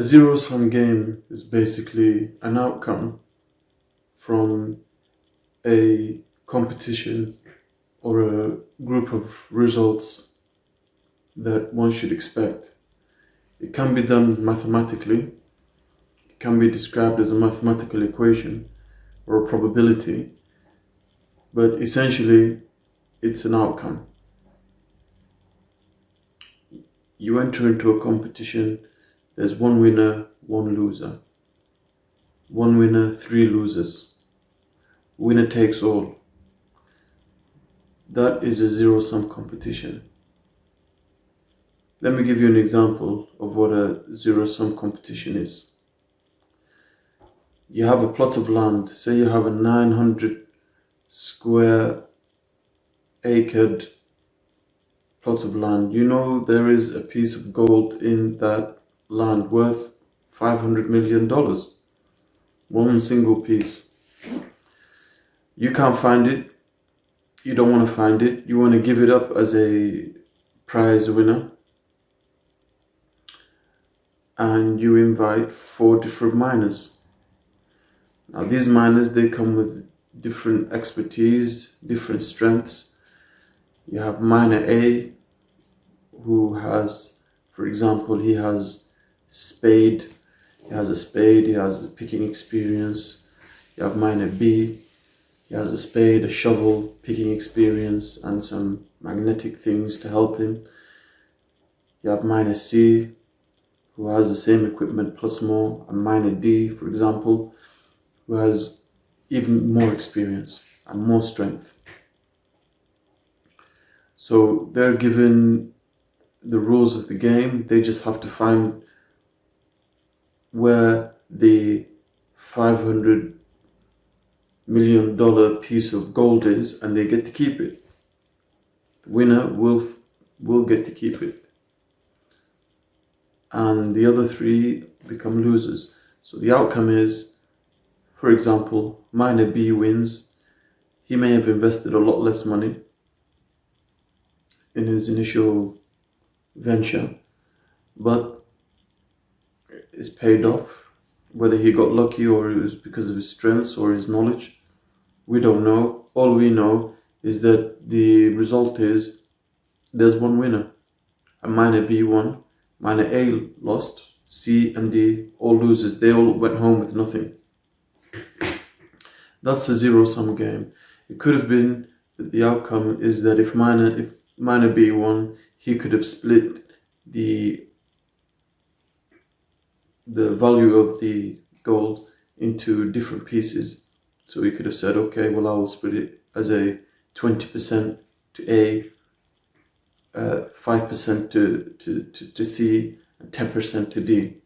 zero-sum game is basically an outcome from a competition or a group of results that one should expect. It can be done mathematically. It can be described as a mathematical equation or a probability, but essentially it's an outcome. You enter into a competition, there's one winner, one loser. One winner, three losers. Winner takes all. That is a zero-sum competition. Let me give you an example of what a zero-sum competition is. You have a plot of land, say you have a 900 square acred plot of land. You know there is a piece of gold in that land worth $500 million. One single piece. You can't find it. You don't want to find it. You want to give it up as a prize winner. And you invite 4 different miners. Now these miners, they come with different expertise, different strengths. You have miner A, who has, for example, he has spade. He has a spade, he has picking experience. You have miner B, he has a spade, a shovel, picking experience, and some magnetic things to help him. You have miner C, who has the same equipment plus more, and miner D, for example, who has even more experience and more strength. So they're given the rules of the game. They just have to find where the $500 million piece of gold is, and they get to keep it. The winner will get to keep it, and the other three become losers. So the outcome is, for example, miner B wins. He may have invested a lot less money in his initial venture, but it's paid off. Whether he got lucky or it was because of his strengths or his knowledge, we don't know. All we know is that the result is there's one winner. And miner B won, miner A lost, C and D all losers. They all went home with nothing. That's a zero-sum game. It could have been that the outcome is that if miner B won, he could have split the value of the gold into different pieces. So he could have said, okay, well, I will split it as a 20% to A, 5% to C, and 10% to D.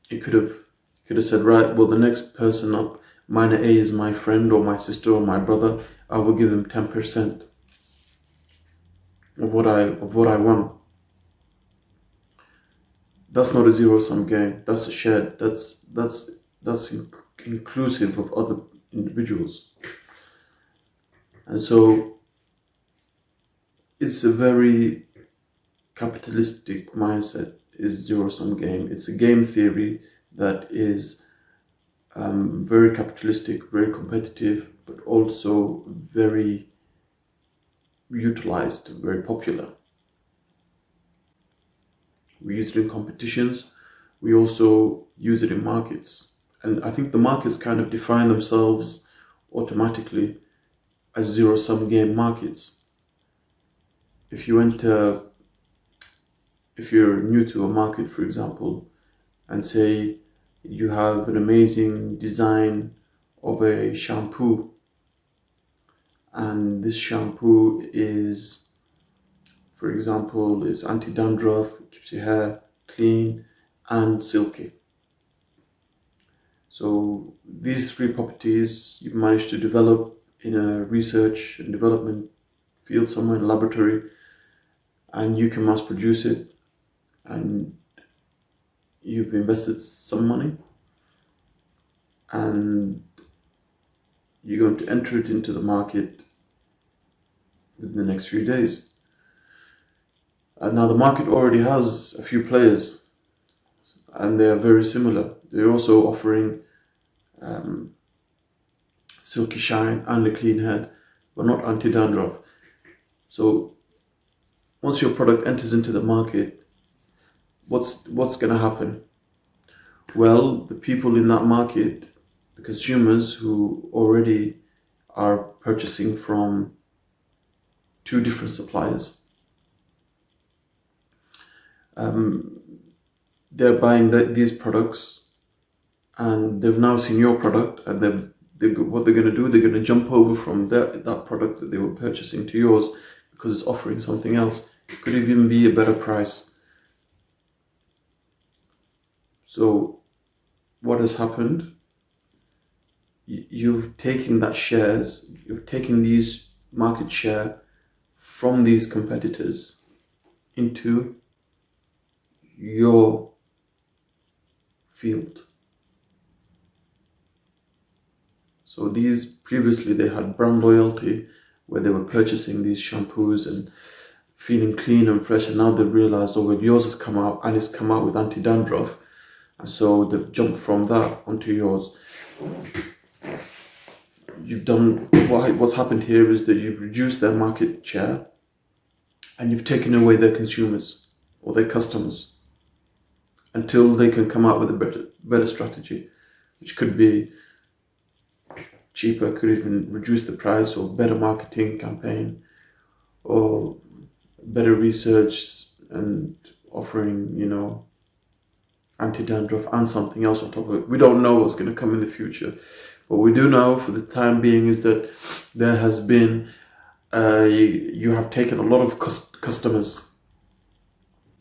He could have said, right, well, the next person up, miner A is my friend or my sister or my brother. I will give him 10% of what I won. That's not a zero-sum game. That's a shared. That's inclusive of other individuals. And so it's a very capitalistic mindset, is zero-sum game. It's a game theory that is very capitalistic, very competitive, but also very utilized, very popular. We use it in competitions. We also use it in markets. And I think the markets kind of define themselves automatically as zero-sum game markets. If you're new to a market, for example, and say you have an amazing design of a shampoo, and this shampoo is, for example, is anti-dandruff, keeps your hair clean and silky. So these three properties you've managed to develop in a research and development field somewhere in a laboratory, and you can mass produce it, and you've invested some money, and you're going to enter it into the market within the next few days. And now the market already has a few players. and they are very similar. They're also offering silky shine and a clean head, but not anti-dandruff. So once your product enters into the market, what's going to happen? Well, the people in that market, the consumers who already are purchasing from 2 different suppliers, they're buying these products, and they've now seen your product, and what they're going to do, they're going to jump over from that product that they were purchasing to yours because it's offering something else. It could even be a better price. So what has happened? You've taken these market share from these competitors into your field. So these previously they had brand loyalty where they were purchasing these shampoos and feeling clean and fresh, and now they've realized, oh well, yours has come out and it's come out with anti-dandruff, and so they've jumped from that onto yours. You've done what's happened here is that you've reduced their market share and you've taken away their consumers or their customers until they can come out with a better strategy, which could be cheaper, could even reduce the price, or better marketing campaign, or better research and offering, anti-dandruff and something else on top of it. We don't know what's going to come in the future. What we do know for the time being is that there has been, you have taken a lot of customers.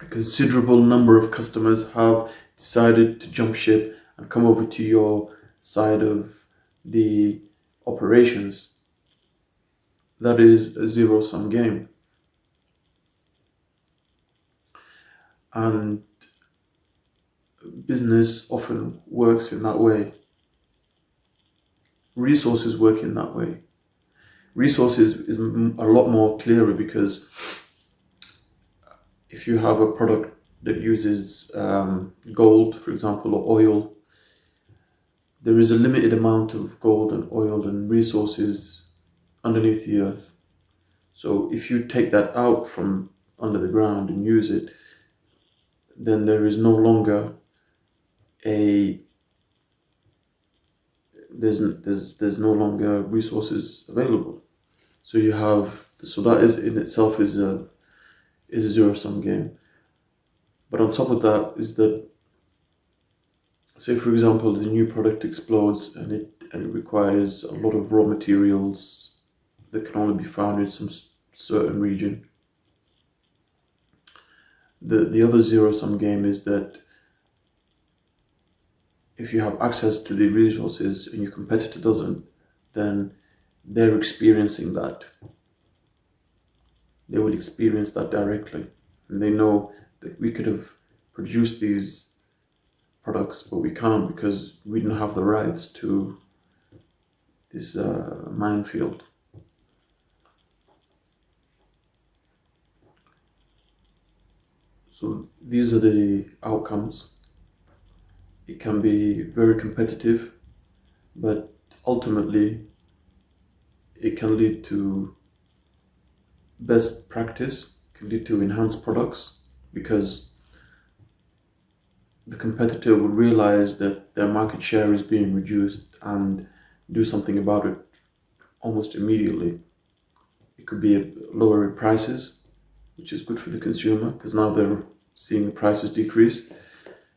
A considerable number of customers have decided to jump ship and come over to your side of the operations. That is a zero-sum game. And business often works in that way. Resources work in that way. Resources is a lot more clearer, because if you have a product that uses gold, for example, or oil, there is a limited amount of gold and oil and resources underneath the earth. So if you take that out from under the ground and use it, then there is no longer there's no longer resources available. So that is in itself is a zero-sum game. But on top of that is that, say for example, the new product explodes and it requires a lot of raw materials that can only be found in some certain region. The other zero-sum game is that if you have access to the resources and your competitor doesn't, then they're experiencing that. They will experience that directly, and they know that we could have produced these products, but we can't because we don't have the rights to this minefield. So these are the outcomes. It can be very competitive, but ultimately it can lead to best practice, can lead to enhanced products, because the competitor will realize that their market share is being reduced and do something about it almost immediately. It could be lower prices, which is good for the consumer because now they're seeing the prices decrease.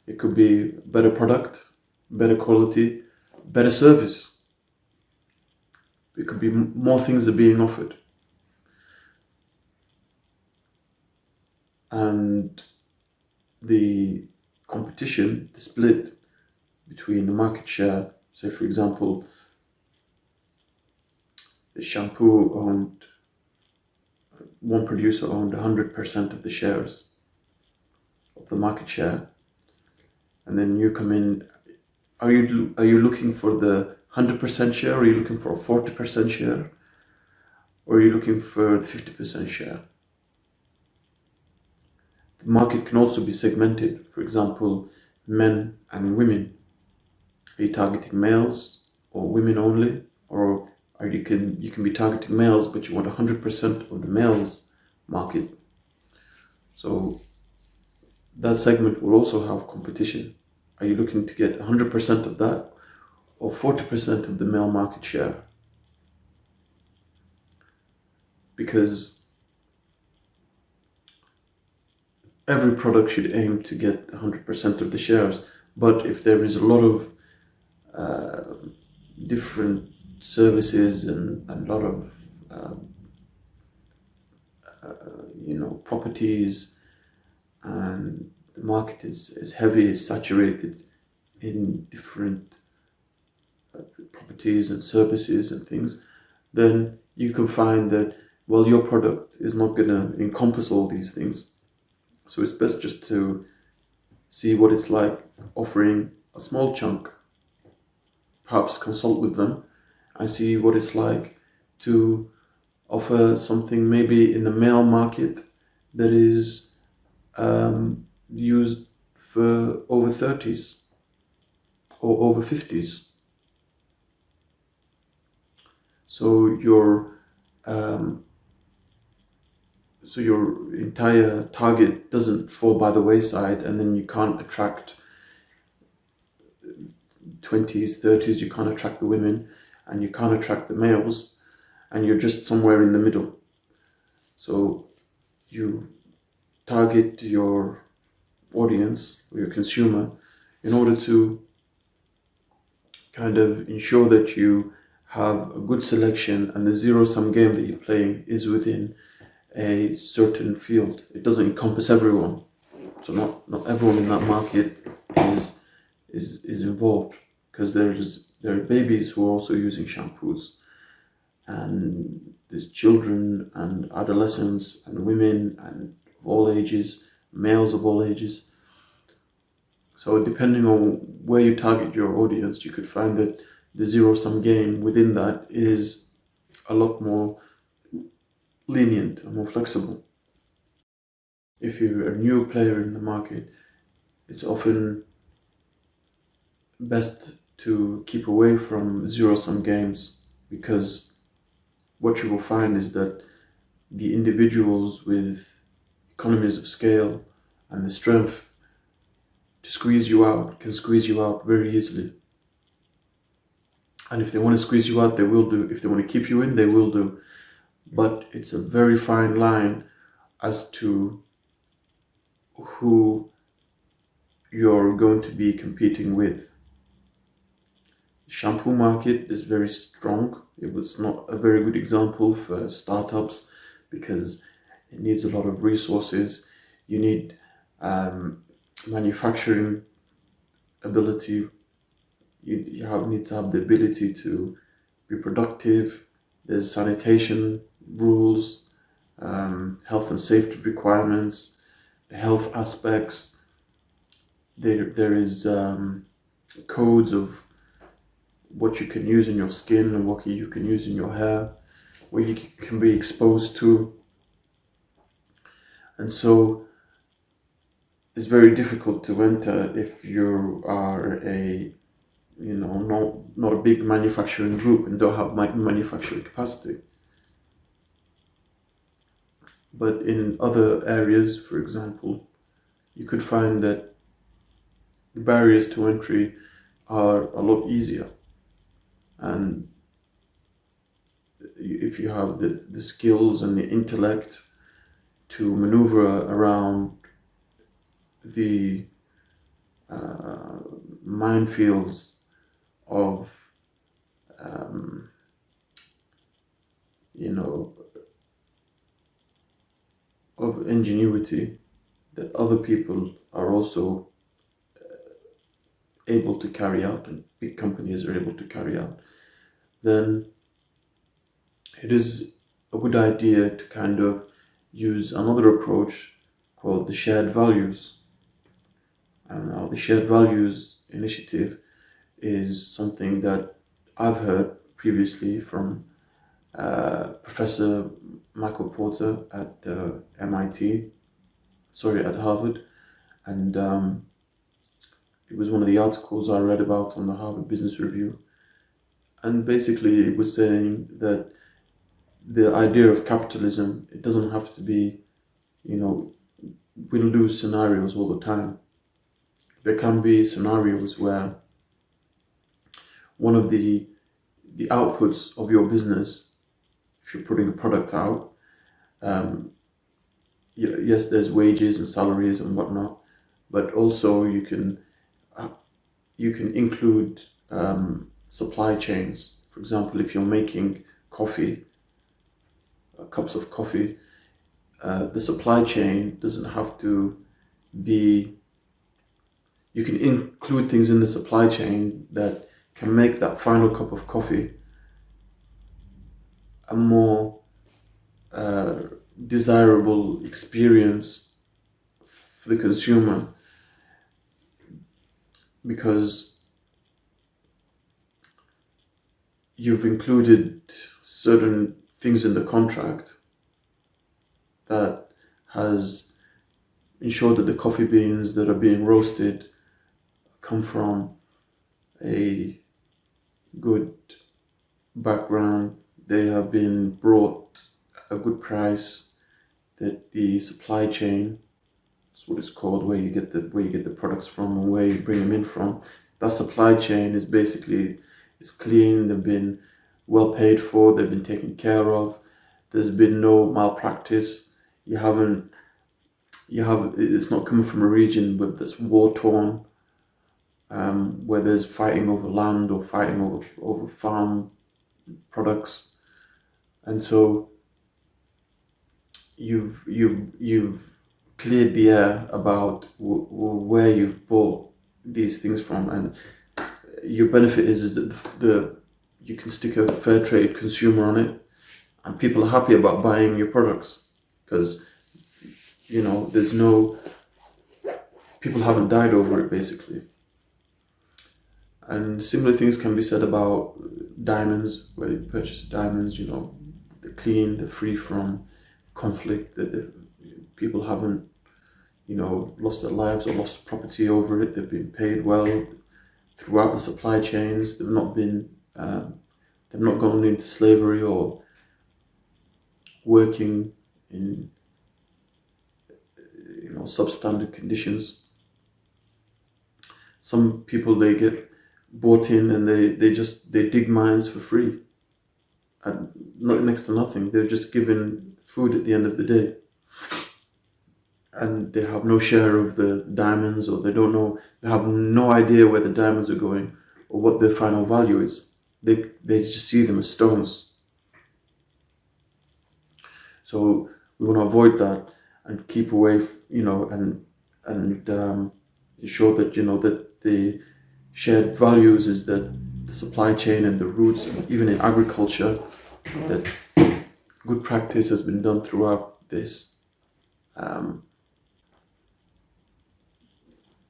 It could be better product, better quality, better service. It could be more things are being offered. And the competition, the split between the market share, say for example, the shampoo one producer owned 100% of the shares of the market share, and then you come in. Are you looking for the 100% share, or are you looking for a 40% share, or are you looking for the 50% share? The market can also be segmented. For example, men and women. Are you targeting males or women only? Or you can be targeting males, but you want 100% of the males market. So that segment will also have competition. Are you looking to get 100% of that or 40% of the male market share? Because every product should aim to get 100% of the shares, but if there is a lot of different services and a lot of properties, and the market is heavy, is saturated in different properties and services and things, then you can find that, well, your product is not going to encompass all these things. So it's best just to see what it's like offering a small chunk, perhaps consult with them and see what it's like to offer something maybe in the male market that is used for over 30s or over 50s. So your entire target doesn't fall by the wayside, and then you can't attract 20s, 30s, you can't attract the women, and you can't attract the males, and you're just somewhere in the middle. So you target your audience or your consumer in order to kind of ensure that you have a good selection and the zero-sum game that you're playing is within a certain field. It doesn't encompass everyone. So not everyone in that market is involved, because there are babies who are also using shampoos, and there's children and adolescents and women and of all ages, males of all ages. So depending on where you target your audience, you could find that the zero-sum game within that is a lot more lenient and more flexible. If you're a new player in the market, it's often best to keep away from zero-sum games, because what you will find is that the individuals with economies of scale and the strength to squeeze you out can squeeze you out very easily. And if they want to squeeze you out, they will do. If they want to keep you in, they will do. But it's a very fine line as to who you're going to be competing with. The shampoo market is very strong. It was not a very good example for startups because it needs a lot of resources. You need manufacturing ability. You need to have the ability to be productive. There's sanitation rules, health and safety requirements, the health aspects. There is codes of what you can use in your skin and what you can use in your hair, what you can be exposed to. And so it's very difficult to enter if you are not a big manufacturing group and don't have manufacturing capacity. But in other areas, for example, you could find that the barriers to entry are a lot easier. And if you have the skills and the intellect to maneuver around the minefields of of ingenuity that other people are also able to carry out, and big companies are able to carry out, then it is a good idea to kind of use another approach called the shared values. And now the shared values initiative is something that I've heard previously from Professor Michael Porter at at Harvard, and It was one of the articles I read about on the Harvard Business Review. And basically it was saying that the idea of capitalism, it doesn't have to be, win-lose scenarios all the time. There can be scenarios where one of the outputs of your business, if you're putting a product out, yes, there's wages and salaries and whatnot, but also you can include supply chains. For example, if you're making coffee, cups of coffee, the supply chain doesn't have to be. You can include things in the supply chain that can make that final cup of coffee a more desirable experience for the consumer, because you've included certain things in the contract that has ensured that the coffee beans that are being roasted come from a good background. They have been brought at a good price, that the supply chain, that's what it's called, where you get the products from and where you bring them in from. That supply chain is basically, it's clean, they've been well paid for, they've been taken care of, there's been no malpractice. It's not coming from a region that's war-torn, where there's fighting over land or fighting over farm products. And so you've cleared the air about where you've bought these things from, and your benefit is that you can stick a fair trade consumer on it, and people are happy about buying your products because there's no, people haven't died over it basically. And similar things can be said about diamonds, where you purchase diamonds, they're clean, they're free from conflict, that people haven't, lost their lives or lost property over it. They've been paid well throughout the supply chains. They've not gone into slavery or working in, substandard conditions. Some people, they get bought in and they dig mines for free at next to nothing. They're just given food at the end of the day, and they have no share of the diamonds, or they have no idea where the diamonds are going or what their final value is. They just see them as stones. So we want to avoid that and keep away, and ensure that that the shared values is that the supply chain and the roots, even in agriculture, that good practice has been done throughout this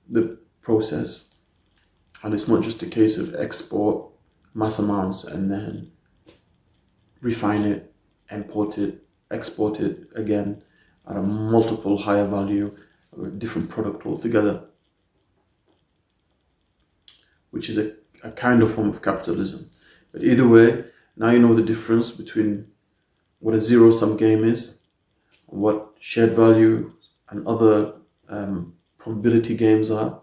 the process, and it's not just a case of export mass amounts and then refine it, import it, export it again at a multiple higher value of a different product altogether, which is a kind of form of capitalism. But either way, now you know the difference between what a zero-sum game is, and what shared value and other probability games are.